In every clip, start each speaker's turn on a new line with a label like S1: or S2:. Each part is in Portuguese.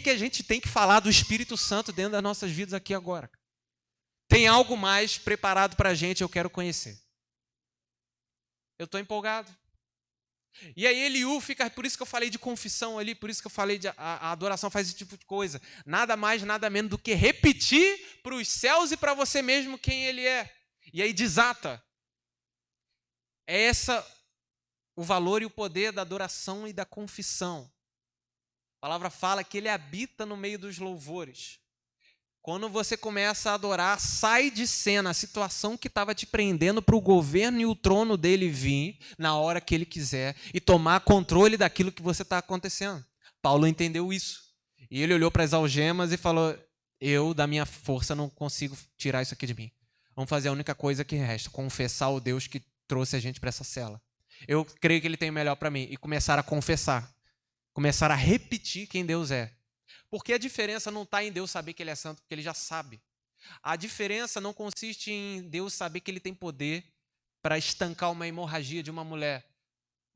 S1: que a gente tem que falar do Espírito Santo dentro das nossas vidas aqui agora. Tem algo mais preparado para a gente, eu quero conhecer. Eu estou empolgado. E aí Eliú fica, por isso que eu falei de confissão ali, por isso que eu falei de a adoração faz esse tipo de coisa. Nada mais, nada menos do que repetir para os céus e para você mesmo quem ele é. E aí desata. É essa o valor e o poder da adoração e da confissão. A palavra fala que ele habita no meio dos louvores. Quando você começa a adorar, sai de cena a situação que estava te prendendo para o governo e o trono dele vir na hora que ele quiser e tomar controle daquilo que você está acontecendo. Paulo entendeu isso. E ele olhou para as algemas e falou, eu, da minha força, não consigo tirar isso aqui de mim. Vamos fazer a única coisa que resta, confessar o Deus que trouxe a gente para essa cela. Eu creio que ele tem o melhor para mim. E começar a confessar. Começar a repetir quem Deus é. Porque a diferença não está em Deus saber que ele é santo, porque ele já sabe. A diferença não consiste em Deus saber que ele tem poder para estancar uma hemorragia de uma mulher.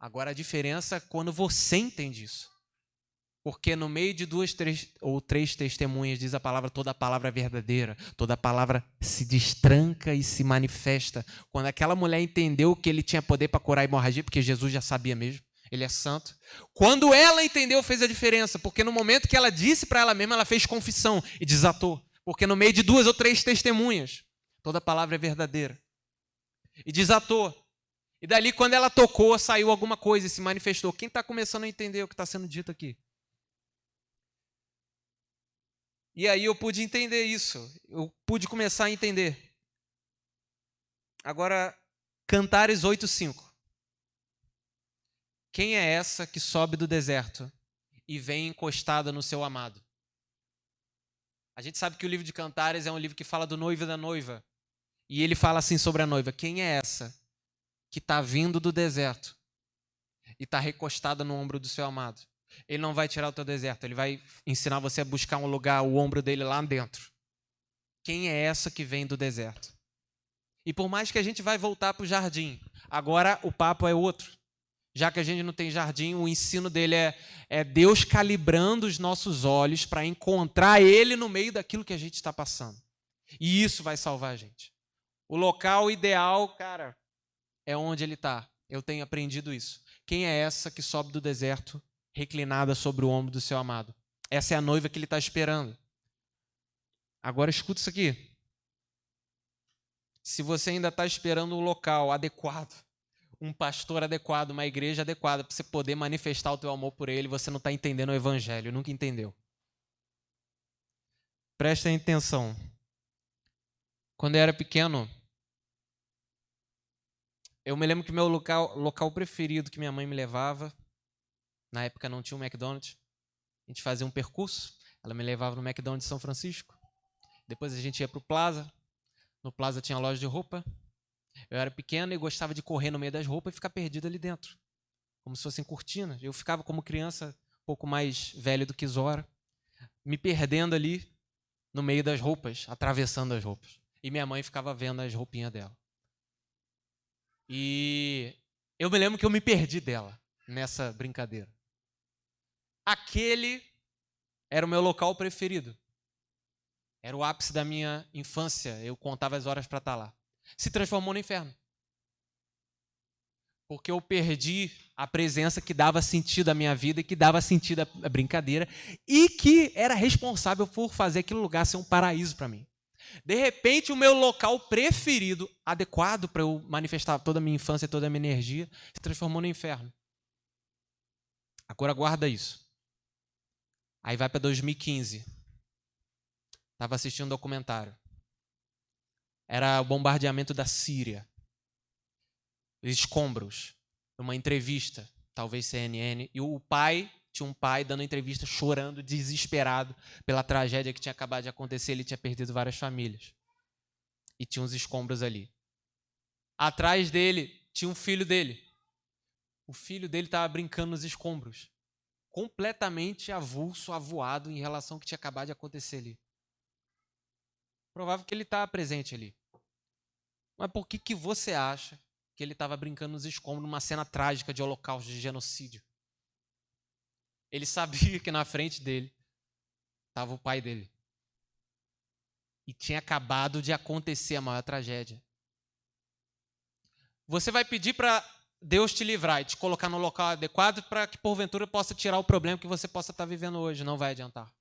S1: Agora a diferença é quando você entende isso. Porque no meio de 2 ou 3 testemunhas, diz a palavra, toda a palavra é verdadeira, toda a palavra se destranca e se manifesta. Quando aquela mulher entendeu que ele tinha poder para curar a hemorragia, porque Jesus já sabia mesmo, ele é santo. Quando ela entendeu, fez a diferença, porque no momento que ela disse para ela mesma, ela fez confissão e desatou. Porque no meio de 2 ou 3 testemunhas, toda a palavra é verdadeira. E desatou. E dali, quando ela tocou, saiu alguma coisa e se manifestou. Quem está começando a entender o que está sendo dito aqui? E aí eu pude entender isso. Eu pude começar a entender. Agora, Cantares 8:5. Quem é essa que sobe do deserto e vem encostada no seu amado? A gente sabe que o livro de Cantares é um livro que fala do noivo e da noiva. E ele fala assim sobre a noiva. Quem é essa que está vindo do deserto e está recostada no ombro do seu amado? Ele não vai tirar o teu deserto, ele vai ensinar você a buscar um lugar, o ombro dele lá dentro. Quem é essa que vem do deserto? E por mais que a gente vai voltar para o jardim, agora o papo é outro. Já que a gente não tem jardim, o ensino dele é Deus calibrando os nossos olhos para encontrar ele no meio daquilo que a gente está passando. E isso vai salvar a gente. O local ideal, cara, é onde ele está. Eu tenho aprendido isso. Quem é essa que sobe do deserto reclinada sobre o ombro do seu amado? Essa é a noiva que ele está esperando. Agora escuta isso aqui. Se você ainda está esperando um local adequado, um pastor adequado, uma igreja adequada para você poder manifestar o teu amor por ele, você não está entendendo o evangelho, nunca entendeu. Prestem atenção. Quando eu era pequeno, eu me lembro que meu local preferido que minha mãe me levava, na época não tinha um McDonald's, a gente fazia um percurso, ela me levava no McDonald's de São Francisco, depois a gente ia para o Plaza, no Plaza tinha loja de roupa, eu era pequeno e gostava de correr no meio das roupas e ficar perdido ali dentro, como se fossem cortinas. Eu ficava como criança, um pouco mais velho do que Zora, me perdendo ali no meio das roupas, atravessando as roupas. E minha mãe ficava vendo as roupinhas dela. E eu me lembro que eu me perdi dela nessa brincadeira. Aquele era o meu local preferido. Era o ápice da minha infância. Eu contava as horas para estar lá. Se transformou no inferno. Porque eu perdi a presença que dava sentido à minha vida e que dava sentido à brincadeira e que era responsável por fazer aquele lugar ser um paraíso para mim. De repente, o meu local preferido, adequado para eu manifestar toda a minha infância, toda a minha energia, se transformou no inferno. Agora guarda isso. Aí vai para 2015. Estava assistindo um documentário. Era o bombardeamento da Síria. Escombros. Uma entrevista, talvez CNN. E o pai, tinha um pai dando entrevista, chorando, desesperado pela tragédia que tinha acabado de acontecer. Ele tinha perdido várias famílias. E tinha uns escombros ali. Atrás dele, tinha um filho dele. O filho dele estava brincando nos escombros. Completamente avulso, avoado em relação ao que tinha acabado de acontecer ali. Provável que ele estava presente ali. Mas por que você acha que ele estava brincando nos escombros numa cena trágica de holocausto, de genocídio? Ele sabia que na frente dele Estava o pai dele. E tinha acabado de acontecer a maior tragédia. Você vai pedir para Deus te livrar e te colocar no local adequado para que, porventura, possa tirar o problema que você possa estar vivendo hoje. Não vai adiantar.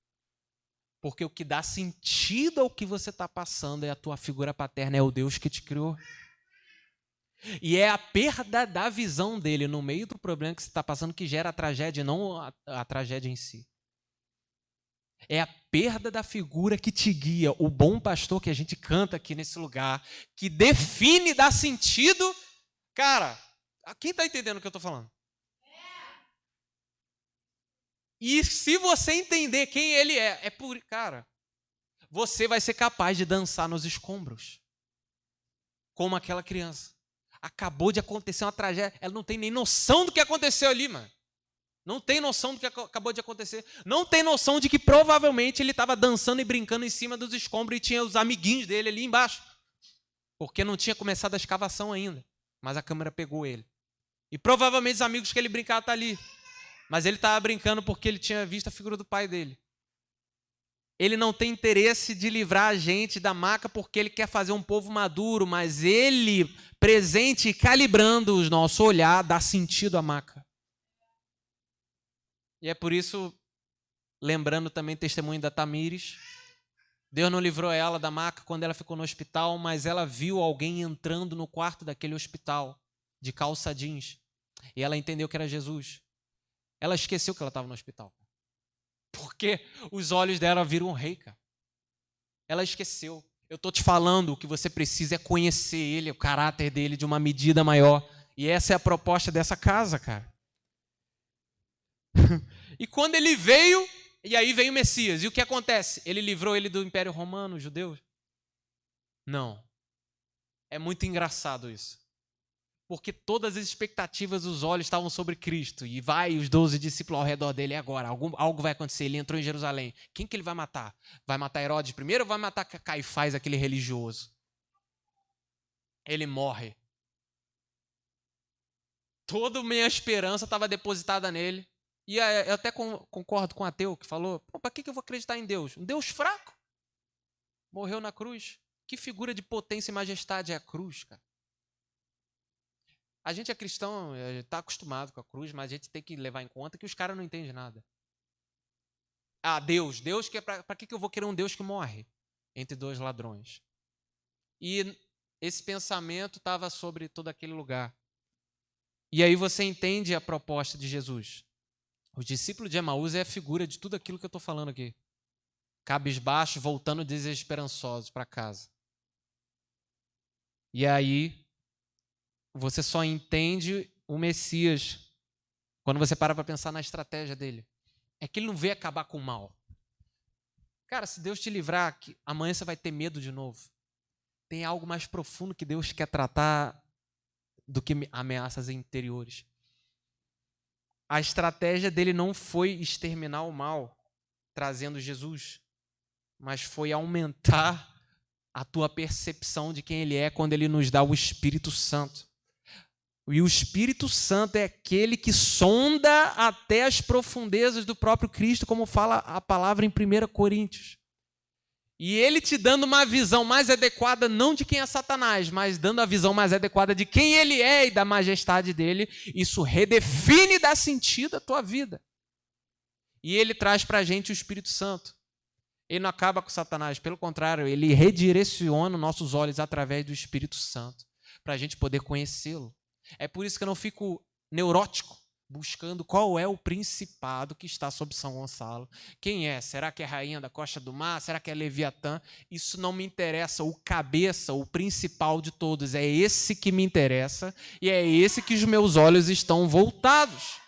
S1: Porque o que dá sentido ao que você está passando é a tua figura paterna, é o Deus que te criou. E é a perda da visão dele no meio do problema que você está passando que gera a tragédia, não a tragédia em si. É a perda da figura que te guia, o bom pastor que a gente canta aqui nesse lugar, que define, dá sentido. Cara, quem está entendendo o que eu estou falando? E se você entender quem ele cara, você vai ser capaz de dançar nos escombros, como aquela criança. Acabou de acontecer uma tragédia, ela não tem nem noção do que aconteceu ali, mano. Não tem noção do que acabou de acontecer. Não tem noção de que provavelmente ele estava dançando e brincando em cima dos escombros e tinha os amiguinhos dele ali embaixo. Porque não tinha começado a escavação ainda, mas a câmera pegou ele. E provavelmente os amigos que ele brincava estão ali. Mas ele estava brincando porque ele tinha visto a figura do pai dele. Ele não tem interesse de livrar a gente da maca porque ele quer fazer um povo maduro, mas ele, presente e calibrando o nosso olhar, dá sentido à maca. E é por isso, lembrando também o testemunho da Tamires, Deus não livrou ela da maca quando ela ficou no hospital, mas ela viu alguém entrando no quarto daquele hospital, de calça jeans, e ela entendeu que era Jesus. Ela esqueceu que ela estava no hospital. Porque os olhos dela viram um rei, cara. Ela esqueceu. Eu estou te falando, o que você precisa é conhecer ele, o caráter dele de uma medida maior. E essa é a proposta dessa casa, cara. E quando ele veio, e aí veio o Messias. E o que acontece? Ele livrou ele do Império Romano, os judeus? Não. É muito engraçado isso. Porque todas as expectativas dos olhos estavam sobre Cristo. E os 12 discípulos ao redor dele agora. Algo vai acontecer. Ele entrou em Jerusalém. Quem que ele vai matar? Vai matar Herodes primeiro ou vai matar Caifás, aquele religioso? Ele morre. Toda a minha esperança estava depositada nele. E eu até concordo com o ateu que falou, para que eu vou acreditar em Deus? Um Deus fraco. Morreu na cruz. Que figura de potência e majestade é a cruz, cara? A gente é cristão, está acostumado com a cruz, mas a gente tem que levar em conta que os caras não entendem nada. Ah, Deus que é para que eu vou querer um Deus que morre entre dois ladrões? E esse pensamento estava sobre todo aquele lugar. E aí você entende a proposta de Jesus. O discípulo de Emaús é a figura de tudo aquilo que eu estou falando aqui. Cabisbaixos, voltando desesperançosos para casa. E aí você só entende o Messias quando você para pensar na estratégia dele. É que ele não veio acabar com o mal. Cara, se Deus te livrar, amanhã você vai ter medo de novo. Tem algo mais profundo que Deus quer tratar do que ameaças interiores. A estratégia dele não foi exterminar o mal, trazendo Jesus, mas foi aumentar a tua percepção de quem ele é quando ele nos dá o Espírito Santo. E o Espírito Santo é aquele que sonda até as profundezas do próprio Cristo, como fala a palavra em 1 Coríntios. E ele te dando uma visão mais adequada, não de quem é Satanás, mas dando a visão mais adequada de quem ele é e da majestade dele, isso redefine e dá sentido à tua vida. E ele traz para a gente o Espírito Santo. Ele não acaba com Satanás, pelo contrário, ele redireciona nossos olhos através do Espírito Santo, para a gente poder conhecê-lo. É por isso que eu não fico neurótico, buscando qual é o principado que está sobre São Gonçalo. Quem é? Será que é a rainha da costa do mar? Será que é Leviatã? Isso não me interessa. O cabeça, o principal de todos, é esse que me interessa e é esse que os meus olhos estão voltados.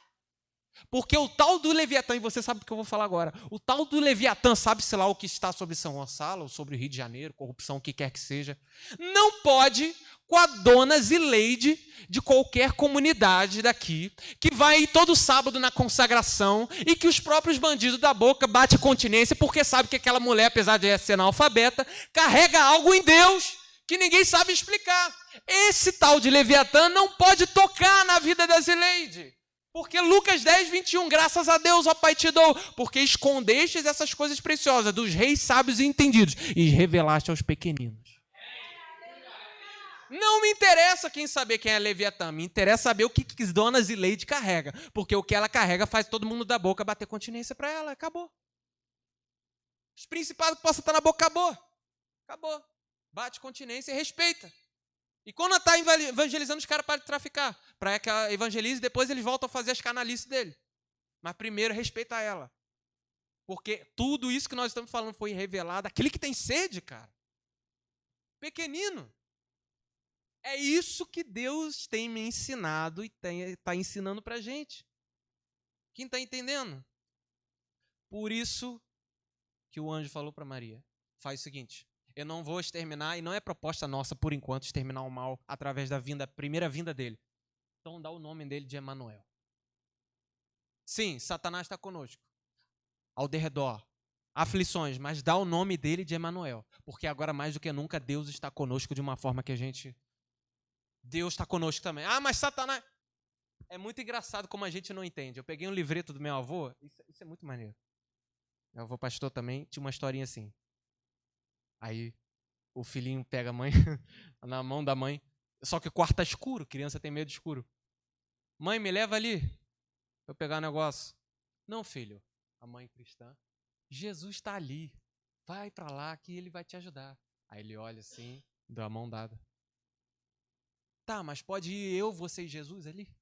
S1: Porque o tal do Leviatã, e você sabe do que eu vou falar agora, o tal do Leviatã, sabe-se lá o que está sobre São Gonçalo, sobre o Rio de Janeiro, corrupção, o que quer que seja, não pode com a dona Zileide de qualquer comunidade daqui, que vai todo sábado na consagração e que os próprios bandidos da boca batem continência porque sabe que aquela mulher, apesar de ser analfabeta, carrega algo em Deus que ninguém sabe explicar. Esse tal de Leviatã não pode tocar na vida da Zileide. Porque Lucas 10, 21, graças a Deus, ó Pai, te dou, porque escondestes essas coisas preciosas dos reis sábios e entendidos e revelaste aos pequeninos. Não me interessa quem saber quem é Leviatã, me interessa saber o que Dona Zileide carrega, porque o que ela carrega faz todo mundo da boca bater continência para ela, acabou. Os principados que possam estar na boca, acabou. Acabou. Bate continência e respeita. E quando ela está evangelizando, os caras param de traficar. Para que ela evangelize, depois eles voltam a fazer as canalices dele. Mas primeiro, respeita ela. Porque tudo isso que nós estamos falando foi revelado. Aquele que tem sede, cara. Pequenino. É isso que Deus tem me ensinado e está ensinando para a gente. Quem está entendendo? Por isso que o anjo falou para Maria. Faz o seguinte. Eu não vou exterminar, e não é proposta nossa, por enquanto, exterminar o mal através da primeira vinda dele. Então dá o nome dele de Emanuel. Sim, Satanás está conosco. Ao derredor. Aflições, mas dá o nome dele de Emanuel. Porque agora, mais do que nunca, Deus está conosco de uma forma que a gente... Deus está conosco também. Ah, mas Satanás... É muito engraçado como a gente não entende. Eu peguei um livreto do meu avô, isso é muito maneiro. Meu avô pastor também tinha uma historinha assim. Aí o filhinho pega a mãe, na mão da mãe, só que o quarto está escuro, criança tem medo de escuro. Mãe, me leva ali, pra eu pegar o negócio. Não, filho, a mãe cristã, Jesus está ali, vai para lá que ele vai te ajudar. Aí ele olha assim, dá a mão dada. Tá, mas pode ir eu, você e Jesus ali?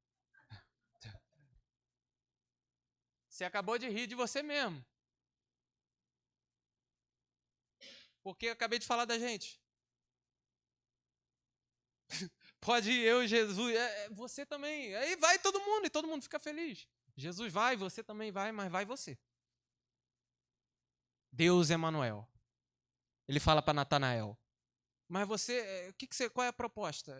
S1: Você acabou de rir de você mesmo. Porque eu acabei de falar da gente. Pode ir eu, Jesus, você também. Aí vai todo mundo e todo mundo fica feliz. Jesus vai, você também vai, mas vai você. Deus é Emanuel. Ele fala para Natanael. Mas você, qual é a proposta?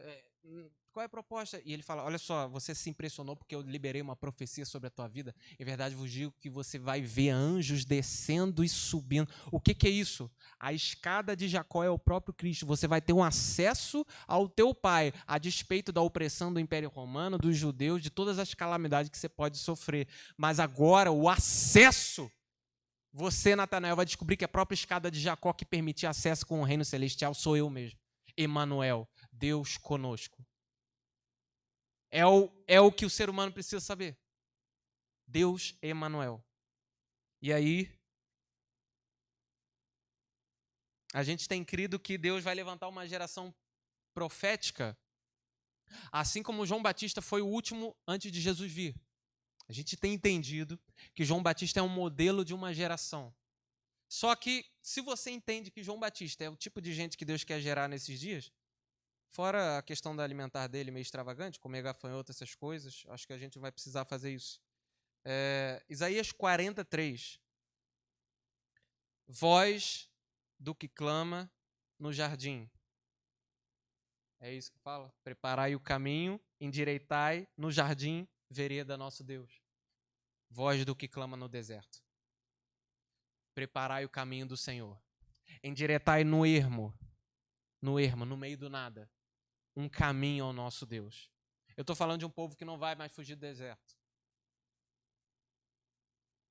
S1: Qual é a proposta? E ele fala, olha só, você se impressionou porque eu liberei uma profecia sobre a tua vida. Em verdade vos digo que você vai ver anjos descendo e subindo. O que é isso? A escada de Jacó é o próprio Cristo. Você vai ter um acesso ao teu Pai, a despeito da opressão do Império Romano, dos judeus, de todas as calamidades que você pode sofrer. Mas agora o acesso, você, Natanael, vai descobrir que a própria escada de Jacó que permitia acesso com o reino celestial sou eu mesmo. Emanuel, Deus conosco. É o que o ser humano precisa saber. Deus é Emanuel. E aí, a gente tem crido que Deus vai levantar uma geração profética, assim como João Batista foi o último antes de Jesus vir. A gente tem entendido que João Batista é um modelo de uma geração. Só que, se você entende que João Batista é o tipo de gente que Deus quer gerar nesses dias, fora a questão da alimentar dele meio extravagante, comer gafanhoto, essas coisas, acho que a gente vai precisar fazer isso. Isaías 43. Voz do que clama no jardim. É isso que fala? Preparai o caminho, endireitai no jardim, vereda nosso Deus. Voz do que clama no deserto. Preparai o caminho do Senhor. Endireitai no ermo, no meio do nada, um caminho ao nosso Deus. Eu estou falando de um povo que não vai mais fugir do deserto.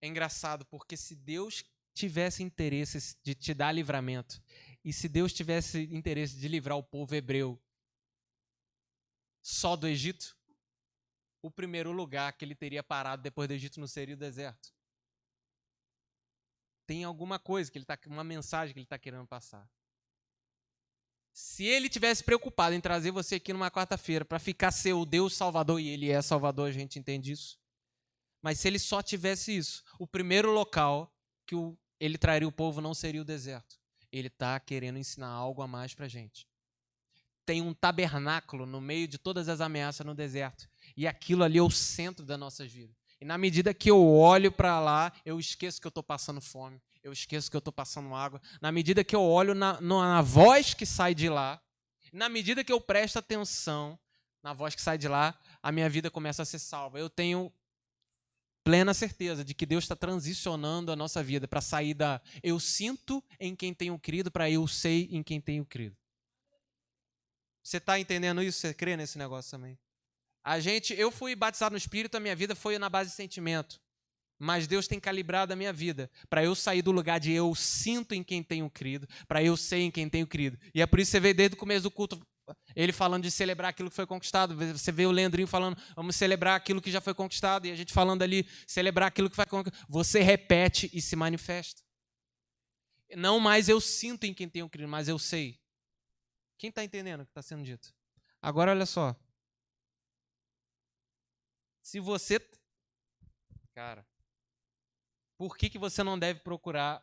S1: É engraçado, porque se Deus tivesse interesse de te dar livramento, e se Deus tivesse interesse de livrar o povo hebreu só do Egito, o primeiro lugar que ele teria parado depois do Egito não seria o deserto. Tem alguma coisa, uma mensagem que ele está querendo passar. Se ele tivesse preocupado em trazer você aqui numa quarta-feira para ficar seu Deus Salvador, e ele é Salvador, a gente entende isso. Mas se ele só tivesse isso, o primeiro local que ele traria o povo não seria o deserto. Ele está querendo ensinar algo a mais para a gente. Tem um tabernáculo no meio de todas as ameaças no deserto. E aquilo ali é o centro das nossas vidas. E na medida que eu olho para lá, eu esqueço que eu estou passando fome. Eu esqueço que eu estou passando água. Na medida que eu olho na voz que sai de lá, na medida que eu presto atenção na voz que sai de lá, a minha vida começa a ser salva. Eu tenho plena certeza de que Deus está transicionando a nossa vida para sair da eu sinto em quem tenho crido para eu sei em quem tenho crido. Você está entendendo isso? Você crê nesse negócio também? Eu fui batizado no Espírito, a minha vida foi na base de sentimento. Mas Deus tem calibrado a minha vida para eu sair do lugar de eu sinto em quem tenho crido, para eu sei em quem tenho crido. E é por isso que você vê desde o começo do culto ele falando de celebrar aquilo que foi conquistado. Você vê o Leandrinho falando, vamos celebrar aquilo que já foi conquistado. E a gente falando ali, celebrar aquilo que foi conquistado. Você repete e se manifesta. Não mais eu sinto em quem tenho crido, mas eu sei. Quem está entendendo o que está sendo dito? Agora, olha só. Se você... Cara... Por que você não deve procurar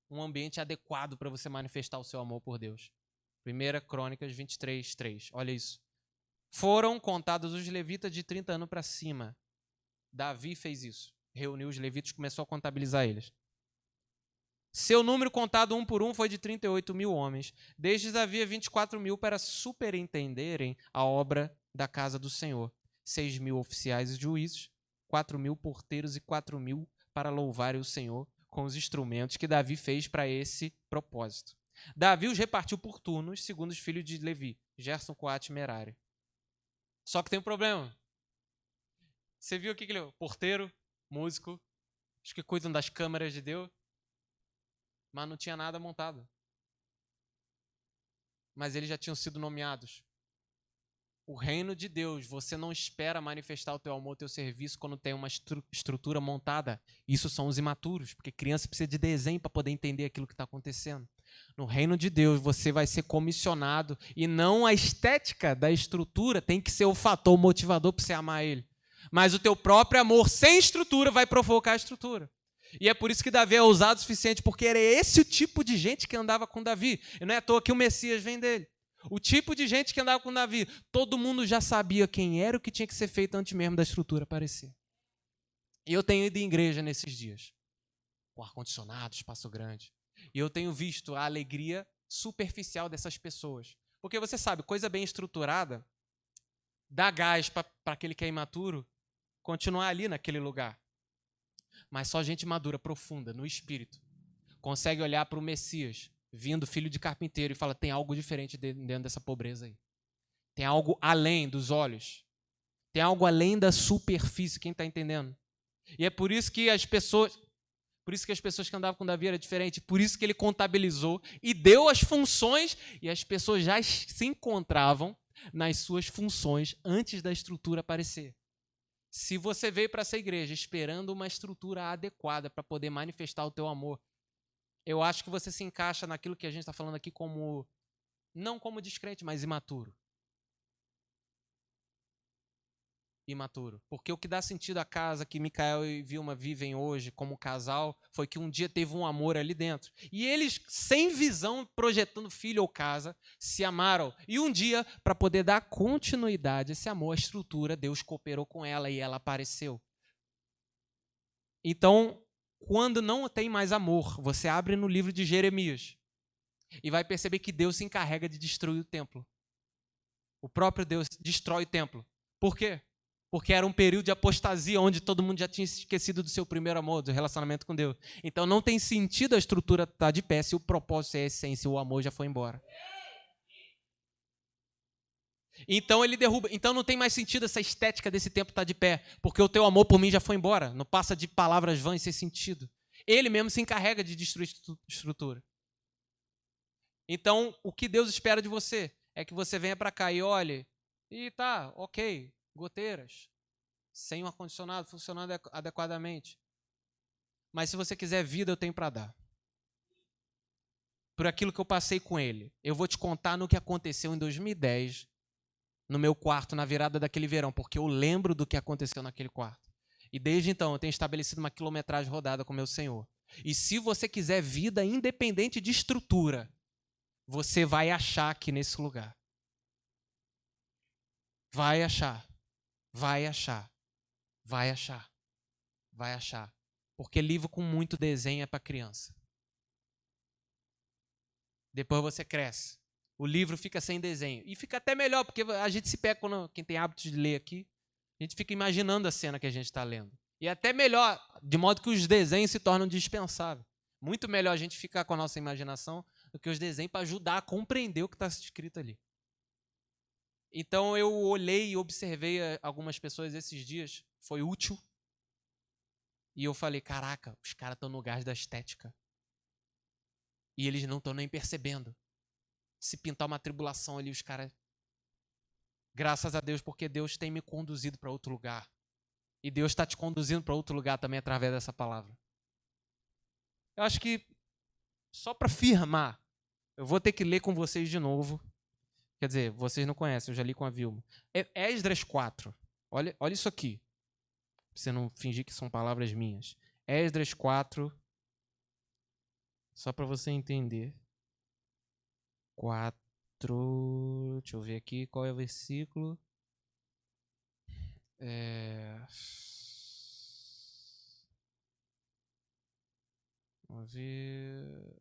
S1: um ambiente adequado para você manifestar o seu amor por Deus? 1 Crônicas 23, 3. Olha isso. Foram contados os levitas de 30 anos para cima. Davi fez isso. Reuniu os levitas e começou a contabilizar eles. Seu número contado um por um foi de 38 mil homens. Destes havia 24 mil para superintenderem a obra da casa do Senhor. 6 mil oficiais e juízes, 4 mil porteiros e 4 mil para louvarem o Senhor com os instrumentos que Davi fez para esse propósito. Davi os repartiu por turnos, segundo os filhos de Levi, Gerson, Coate e Merari. Só que tem um problema. Você viu aqui que ele é porteiro, músico, os que cuidam das câmeras de Deus, mas não tinha nada montado. Mas eles já tinham sido nomeados. O reino de Deus, você não espera manifestar o teu amor, o teu serviço quando tem uma estrutura montada. Isso são os imaturos, porque criança precisa de desenho para poder entender aquilo que está acontecendo. No reino de Deus, você vai ser comissionado e não a estética da estrutura tem que ser o fator motivador para você amar ele. Mas o teu próprio amor sem estrutura vai provocar a estrutura. E é por isso que Davi é ousado o suficiente, porque era esse o tipo de gente que andava com Davi. E não é à toa que o Messias vem dele. O tipo de gente que andava com Davi, todo mundo já sabia quem era o que tinha que ser feito antes mesmo da estrutura aparecer. E eu tenho ido em igreja nesses dias, com ar-condicionado, espaço grande. E eu tenho visto a alegria superficial dessas pessoas. Porque você sabe, coisa bem estruturada dá gás para aquele que é imaturo continuar ali naquele lugar. Mas só gente madura, profunda, no espírito, consegue olhar para o Messias, vindo filho de carpinteiro, e fala, tem algo diferente dentro dessa pobreza aí. Tem algo além dos olhos. Tem algo além da superfície, quem está entendendo? E é por isso que as pessoas que andavam com Davi era diferente, por isso que ele contabilizou e deu as funções, e as pessoas já se encontravam nas suas funções antes da estrutura aparecer. Se você veio para essa igreja esperando uma estrutura adequada para poder manifestar o teu amor, eu acho que você se encaixa naquilo que a gente está falando aqui como, não como descrente, mas imaturo. Imaturo. Porque o que dá sentido à casa que Micael e Vilma vivem hoje como casal foi que um dia teve um amor ali dentro. E eles, sem visão, projetando filho ou casa, se amaram. E um dia, para poder dar continuidade a esse amor, a estrutura, Deus cooperou com ela e ela apareceu. Então, quando não tem mais amor, você abre no livro de Jeremias e vai perceber que Deus se encarrega de destruir o templo. O próprio Deus destrói o templo. Por quê? Porque era um período de apostasia onde todo mundo já tinha esquecido do seu primeiro amor, do relacionamento com Deus. Então não tem sentido a estrutura estar de pé se o propósito é a essência, o amor já foi embora. Então ele derruba. Então não tem mais sentido essa estética desse tempo estar de pé, porque o teu amor por mim já foi embora. Não passa de palavras vãs sem sentido. Ele mesmo se encarrega de destruir estrutura. Então o que Deus espera de você é que você venha para cá e olhe, e tá, ok, goteiras, sem o ar-condicionado funcionando adequadamente. Mas se você quiser vida, eu tenho para dar. Por aquilo que eu passei com ele. Eu vou te contar no que aconteceu em 2010, no meu quarto, na virada daquele verão, porque eu lembro do que aconteceu naquele quarto. E desde então eu tenho estabelecido uma quilometragem rodada com o meu Senhor. E se você quiser vida independente de estrutura, você vai achar aqui nesse lugar. Vai achar. Vai achar. Vai achar. Vai achar. Porque livro com muito desenho é para criança. Depois você cresce. O livro fica sem desenho. E fica até melhor, porque a gente se pega, quando quem tem hábito de ler aqui, a gente fica imaginando a cena que a gente está lendo. E é até melhor, de modo que os desenhos se tornam dispensáveis. Muito melhor a gente ficar com a nossa imaginação do que os desenhos para ajudar a compreender o que está escrito ali. Então eu olhei e observei algumas pessoas esses dias, foi útil. E eu falei, caraca, os caras estão no gás da estética. E eles não estão nem percebendo. Se pintar uma tribulação ali, os caras... Graças a Deus, porque Deus tem me conduzido para outro lugar. E Deus está te conduzindo para outro lugar também através dessa palavra. Eu acho que, só para firmar, eu vou ter que ler com vocês de novo. Quer dizer, vocês não conhecem, eu já li com a Vilma. Esdras 4. Olha isso aqui. Pra você não fingir que são palavras minhas. Esdras 4. Só para você entender. 4. Deixa eu ver aqui qual é o versículo. Vamos ver.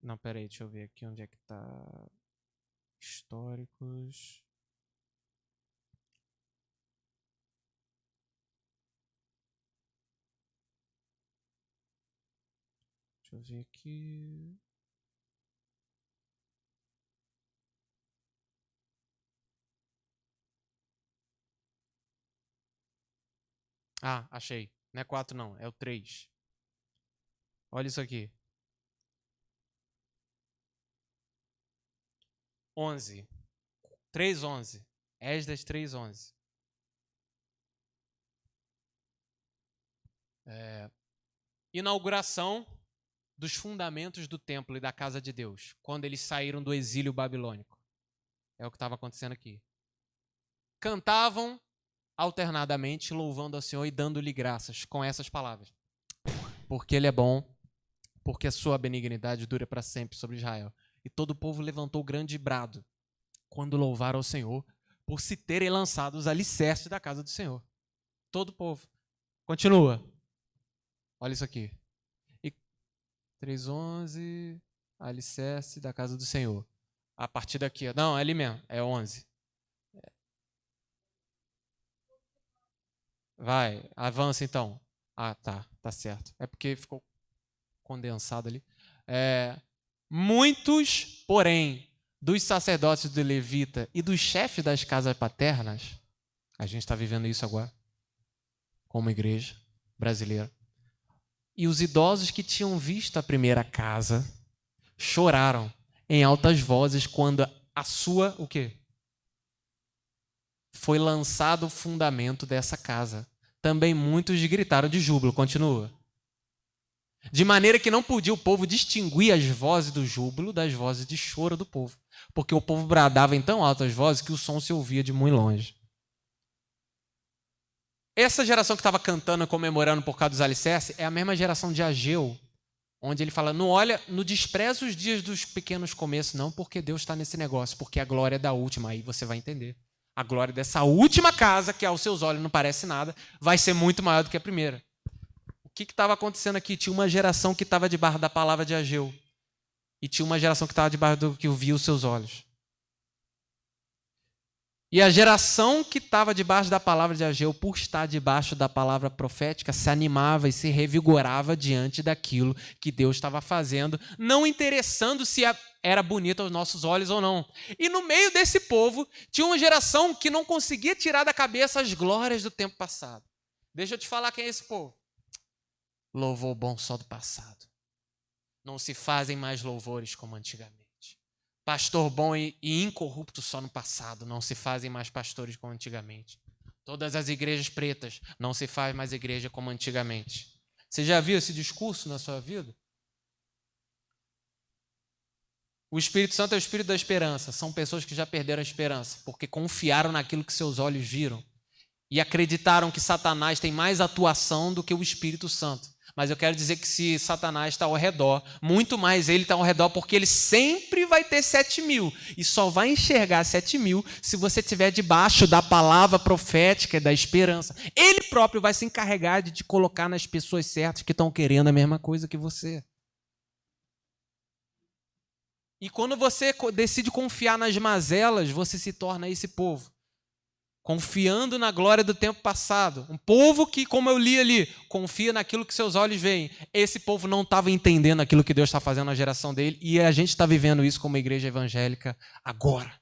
S1: Não, peraí, deixa eu ver aqui onde é que tá. Históricos. Deixa eu ver aqui. Ah, achei. Não é 4 não, é o 3. Olha isso aqui. 11. 3:11. Esdras 3:11. Inauguração dos fundamentos do templo e da casa de Deus, quando eles saíram do exílio babilônico. É o que estava acontecendo aqui. Cantavam alternadamente, louvando ao Senhor e dando-lhe graças com essas palavras. Porque Ele é bom, porque a sua benignidade dura para sempre sobre Israel. E todo o povo levantou grande brado quando louvaram ao Senhor por se terem lançado os alicerces da casa do Senhor. Todo o povo. Continua. Olha isso aqui. E 3:11, alicerce da casa do Senhor. A partir daqui. Não, é ali mesmo. É 11. Vai, avança então. Ah, tá certo. É porque ficou condensado ali. Muitos, porém, dos sacerdotes do Levita e dos chefes das casas paternas, a gente está vivendo isso agora, como igreja brasileira, e os idosos que tinham visto a primeira casa, choraram em altas vozes quando a sua, o quê? Foi lançado o fundamento dessa casa. Também muitos gritaram de júbilo. Continua. De maneira que não podia o povo distinguir as vozes do júbilo das vozes de choro do povo, porque o povo bradava em tão altas vozes que o som se ouvia de muito longe. Essa geração que estava cantando e comemorando por causa dos alicerces é a mesma geração de Ageu, onde ele fala, não despreza os dias dos pequenos começos, não, porque Deus está nesse negócio, porque a glória é da última, aí você vai entender. A glória dessa última casa, que aos seus olhos não parece nada, vai ser muito maior do que a primeira. O que estava acontecendo aqui? Tinha uma geração que estava debaixo da palavra de Ageu. E tinha uma geração que estava debaixo do que via os seus olhos. E a geração que estava debaixo da palavra de Ageu, por estar debaixo da palavra profética, se animava e se revigorava diante daquilo que Deus estava fazendo, não interessando se era bonito aos nossos olhos ou não. E no meio desse povo, tinha uma geração que não conseguia tirar da cabeça as glórias do tempo passado. Deixa eu te falar quem é esse povo. Louvor bom só do passado. Não se fazem mais louvores como antigamente. Pastor bom e incorrupto só no passado. Não se fazem mais pastores como antigamente. Todas as igrejas pretas, não se faz mais igreja como antigamente. Você já viu esse discurso na sua vida? O Espírito Santo é o Espírito da esperança. São pessoas que já perderam a esperança, porque confiaram naquilo que seus olhos viram e acreditaram que Satanás tem mais atuação do que o Espírito Santo. Mas eu quero dizer que se Satanás está ao redor, muito mais ele está ao redor, porque ele sempre vai ter 7.000. E só vai enxergar 7.000 se você estiver debaixo da palavra profética e da esperança. Ele próprio vai se encarregar de te colocar nas pessoas certas que estão querendo a mesma coisa que você. E quando você decide confiar nas mazelas, você se torna esse povo. confiando na glória do tempo passado. Um povo que, como eu li ali, confia naquilo que seus olhos veem. Esse povo não estava entendendo aquilo que Deus está fazendo na geração dele, e a gente está vivendo isso como igreja evangélica agora.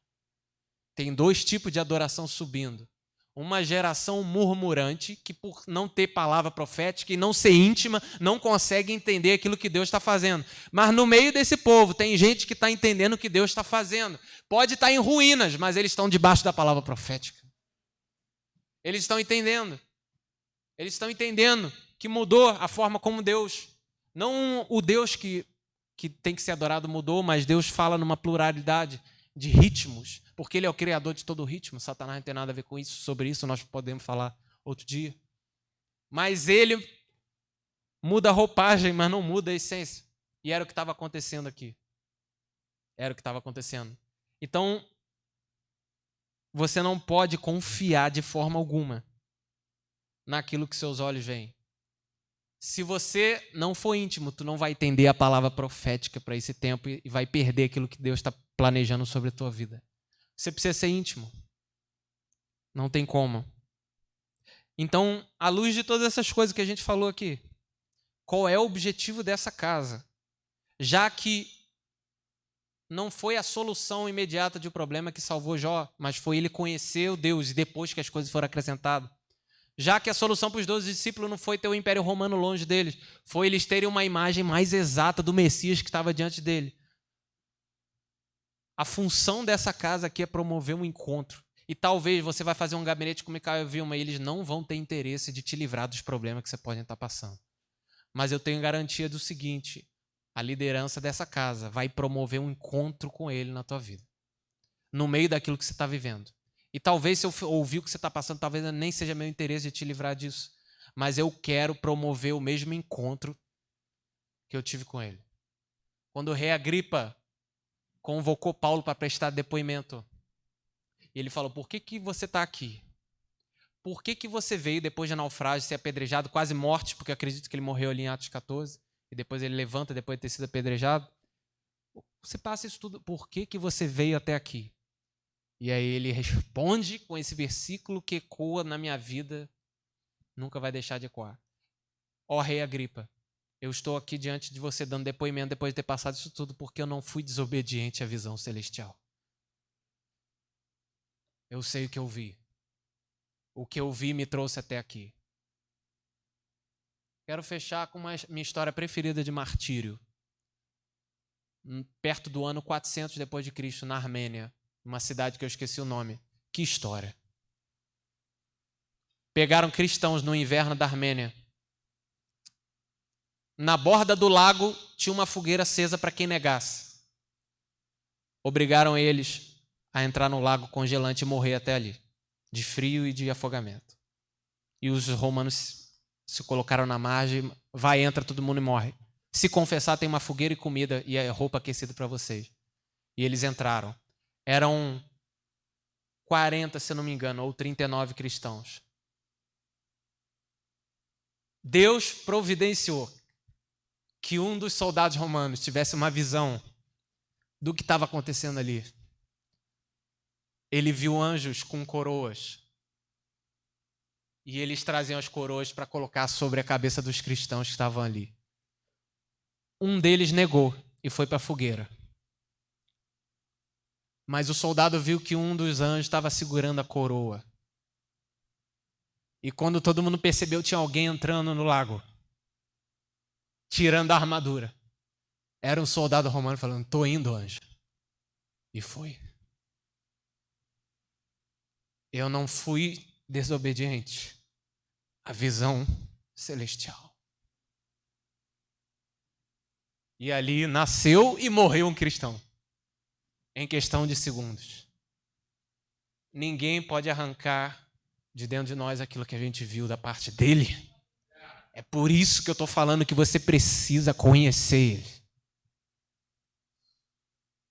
S1: Tem dois tipos de adoração subindo. Uma geração murmurante, que por não ter palavra profética e não ser íntima, não consegue entender aquilo que Deus está fazendo. Mas no meio desse povo tem gente que está entendendo o que Deus está fazendo. Pode estar em ruínas, mas eles estão debaixo da palavra profética. Eles estão entendendo. Eles estão entendendo que mudou a forma como Deus, não o Deus que tem que ser adorado mudou, mas Deus fala numa pluralidade de ritmos, porque Ele é o criador de todo o ritmo. Satanás não tem nada a ver com isso. Sobre isso nós podemos falar outro dia. Mas Ele muda a roupagem, mas não muda a essência. E era o que estava acontecendo aqui. Era o que estava acontecendo. Então, você não pode confiar de forma alguma naquilo que seus olhos veem. Se você não for íntimo, tu não vai entender a palavra profética para esse tempo e vai perder aquilo que Deus está planejando sobre a tua vida. Você precisa ser íntimo. Não tem como. Então, à luz de todas essas coisas que a gente falou aqui, qual é o objetivo dessa casa? Já que não foi a solução imediata de um problema que salvou Jó, mas foi ele conhecer o Deus e depois que as coisas foram acrescentadas. Já que a solução para os 12 discípulos não foi ter o Império Romano longe deles, foi eles terem uma imagem mais exata do Messias que estava diante dele. A função dessa casa aqui é promover um encontro. E talvez você vai fazer um gabinete com Micael e Vilma e eles não vão ter interesse de te livrar dos problemas que você pode estar passando. Mas eu tenho garantia do seguinte: a liderança dessa casa vai promover um encontro com ele na tua vida, no meio daquilo que você está vivendo. E talvez se eu ouvir o que você está passando, talvez nem seja meu interesse de te livrar disso. Mas eu quero promover o mesmo encontro que eu tive com ele. Quando o rei Agripa convocou Paulo para prestar depoimento, ele falou: por que você está aqui? Por que você veio depois de naufrágio, ser apedrejado, quase morte, porque eu acredito que ele morreu ali em Atos 14, e depois ele levanta depois de ter sido apedrejado? Você passa isso tudo, por que você veio até aqui? E aí ele responde com esse versículo que ecoa na minha vida, nunca vai deixar de ecoar. Ó rei Agripa, eu estou aqui diante de você dando depoimento depois de ter passado isso tudo, porque eu não fui desobediente à visão celestial. Eu sei o que eu vi. O que eu vi me trouxe até aqui. Quero fechar com minha história preferida de martírio. Perto do ano 400 depois de Cristo, na Armênia, uma cidade que eu esqueci o nome. Que história. Pegaram cristãos no inverno da Armênia. Na borda do lago tinha uma fogueira acesa para quem negasse. Obrigaram eles a entrar no lago congelante e morrer até ali, de frio e de afogamento. E os romanos se colocaram na margem, vai, entra todo mundo e morre. Se confessar, tem uma fogueira e comida e a roupa aquecida para vocês. E eles entraram. Eram 40, se não me engano, ou 39 cristãos. Deus providenciou que um dos soldados romanos tivesse uma visão do que estava acontecendo ali. Ele viu anjos com coroas. E eles traziam as coroas para colocar sobre a cabeça dos cristãos que estavam ali. Um deles negou e foi para a fogueira. Mas o soldado viu que um dos anjos estava segurando a coroa. E quando todo mundo percebeu, tinha alguém entrando no lago, tirando a armadura. Era um soldado romano falando: "Tô indo, anjo." E foi. Eu não fui desobediente à visão celestial. E ali nasceu e morreu um cristão. Em questão de segundos. Ninguém pode arrancar de dentro de nós aquilo que a gente viu da parte dele. É por isso que eu estou falando que você precisa conhecer ele.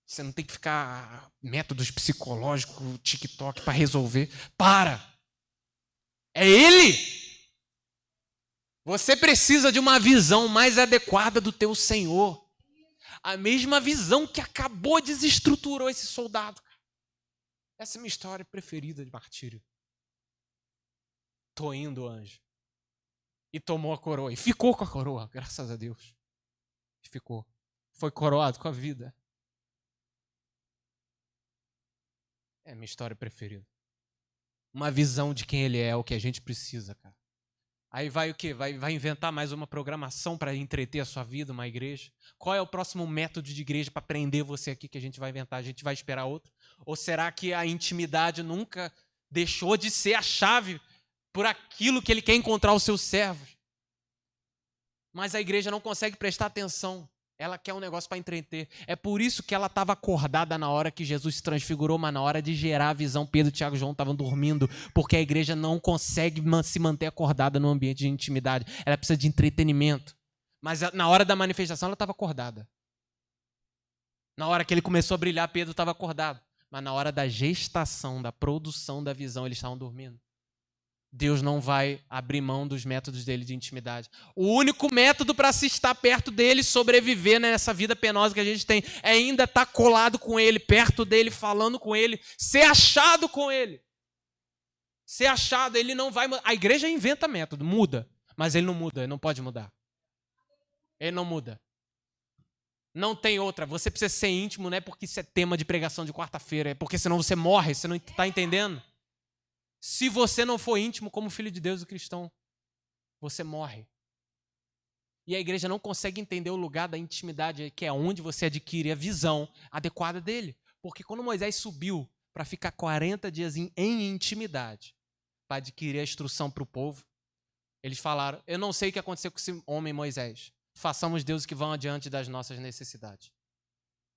S1: Você não tem que ficar métodos psicológicos, TikTok para resolver. Para! É ele! Você precisa de uma visão mais adequada do teu Senhor. A mesma visão que acabou desestruturou esse soldado. Essa é a minha história preferida de martírio. Tô indo, anjo. E tomou a coroa. E ficou com a coroa, graças a Deus. Ficou. Foi coroado com a vida. É minha história preferida. Uma visão de quem ele é o que a gente precisa, cara. Aí vai o quê? Vai inventar mais uma programação para entreter a sua vida, uma igreja? Qual é o próximo método de igreja para prender você aqui que a gente vai inventar? A gente vai esperar outro? Ou será que a intimidade nunca deixou de ser a chave por aquilo que ele quer encontrar os seus servos? Mas a igreja não consegue prestar atenção. Ela quer um negócio para entreter. É por isso que ela estava acordada na hora que Jesus se transfigurou, mas na hora de gerar a visão, Pedro, Tiago e João estavam dormindo, porque a igreja não consegue se manter acordada no ambiente de intimidade. Ela precisa de entretenimento. Mas na hora da manifestação, ela estava acordada. Na hora que ele começou a brilhar, Pedro estava acordado. Mas na hora da gestação, da produção da visão, eles estavam dormindo. Deus não vai abrir mão dos métodos dele de intimidade. O único método para se estar perto dele, sobreviver nessa vida penosa que a gente tem, é ainda estar colado com ele, perto dele, falando com ele, ser achado com ele. Ser achado, ele não vai... A igreja inventa método, muda, mas ele não muda, ele não pode mudar. Ele não muda. Não tem outra. Você precisa ser íntimo, não é porque isso é tema de pregação de quarta-feira, é porque senão você morre, você não está entendendo? Se você não for íntimo como filho de Deus e cristão, você morre. E a igreja não consegue entender o lugar da intimidade, que é onde você adquire a visão adequada dele. Porque quando Moisés subiu para ficar 40 dias em intimidade, para adquirir a instrução para o povo, eles falaram, eu não sei o que aconteceu com esse homem Moisés. Façamos deuses que vão adiante das nossas necessidades.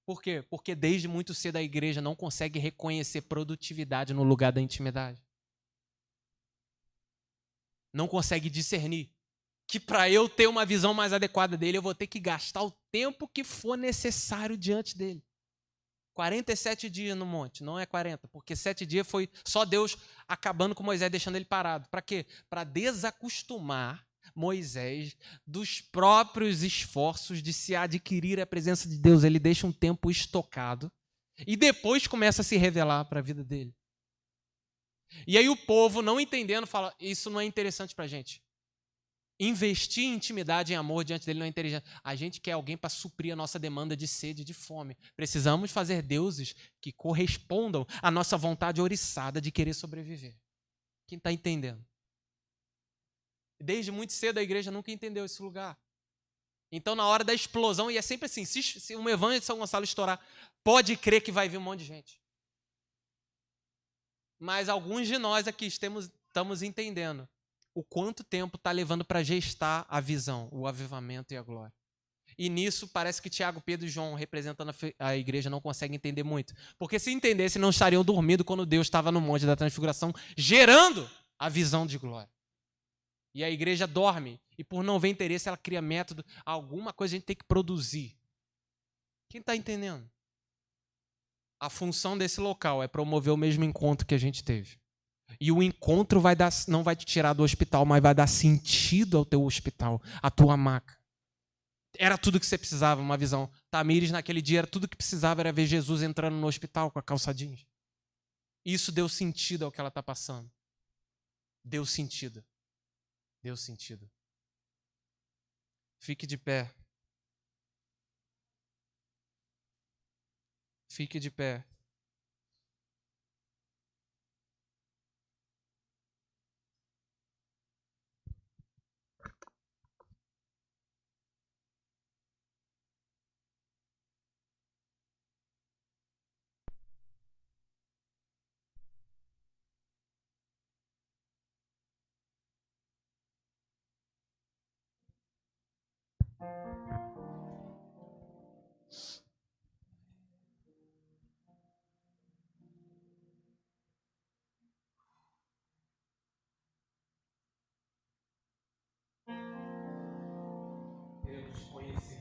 S1: Por quê? Porque desde muito cedo a igreja não consegue reconhecer produtividade no lugar da intimidade. Não consegue discernir que para eu ter uma visão mais adequada dele, eu vou ter que gastar o tempo que for necessário diante dele. 47 dias no monte, não é 40, porque 7 dias foi só Deus acabando com Moisés, deixando ele parado. Para quê? Para desacostumar Moisés dos próprios esforços de se adquirir a presença de Deus. Ele deixa um tempo estocado e depois começa a se revelar para a vida dele. E aí o povo, não entendendo, fala, isso não é interessante para a gente. Investir em intimidade, em amor diante dele não é inteligente. A gente quer alguém para suprir a nossa demanda de sede e de fome. Precisamos fazer deuses que correspondam à nossa vontade oriçada de querer sobreviver. Quem está entendendo? Desde muito cedo a igreja nunca entendeu esse lugar. Então, na hora da explosão, e é sempre assim, se um evangelho de São Gonçalo estourar, pode crer que vai vir um monte de gente. Mas alguns de nós aqui estamos entendendo o quanto tempo está levando para gestar a visão, o avivamento e a glória. E nisso parece que Tiago, Pedro e João, representando a igreja, não conseguem entender muito. Porque se entendessem, não estariam dormindo quando Deus estava no Monte da Transfiguração, gerando a visão de glória. E a igreja dorme. E por não ver interesse, ela cria método. Alguma coisa a gente tem que produzir. Quem está entendendo? A função desse local é promover o mesmo encontro que a gente teve. E o encontro não vai te tirar do hospital, mas vai dar sentido ao teu hospital, à tua maca. Era tudo que você precisava, uma visão. Tamires, naquele dia, era tudo que precisava, era ver Jesus entrando no hospital com a calça jeans. Isso deu sentido ao que ela está passando. Deu sentido. Deu sentido. Fique de pé. Fique de pé. Queremos conhecer.